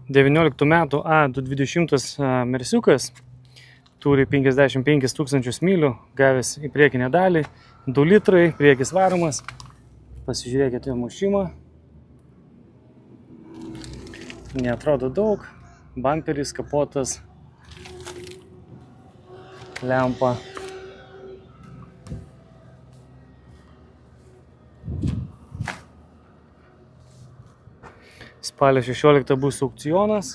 19 metų A220 Mersiukas turi 55 000 mylių, gavęs į priekinę dalį, 2 litrai, priekis varomas. Pasižiūrėkite mušimą. Neatrodo daug, bamperis, kapotas, lempa. Spalio 16 bus aukcionas,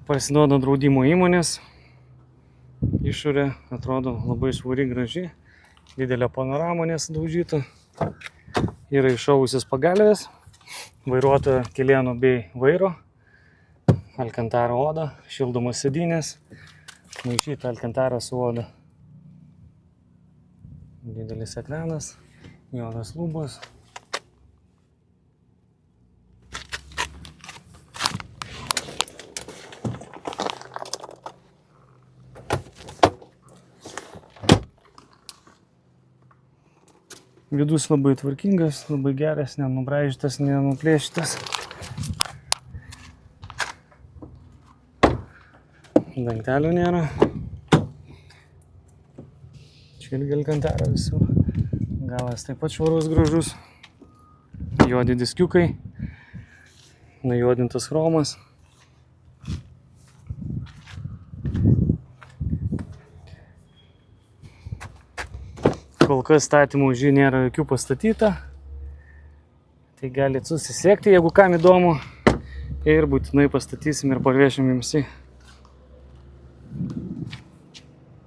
parsiduoda draudimo įmonės. Išorė atrodo labai švari, graži, didelė panorama nesudaužyta. Yra iššovusios pagalvės, vairuotojo kelienų bei vairo, alkantara oda, šildomos sėdynės, maišyta alkantara su oda. Didelis ekranas, juodas lubos. Vidus labai tvarkingas, labai geras, nenubraižytas, nenuplėšytas. Dangtelių nėra. Čia irgi alkantara visur. Galas taip pat švarus, gražus. Juodi diskiukai. Nujuodintas chromas. Kol kas statymų už jį nėra jokių pastatyta. Tai galite susisiekti, jeigu kam įdomu. Ir būtinai pastatysim ir parvešim jums į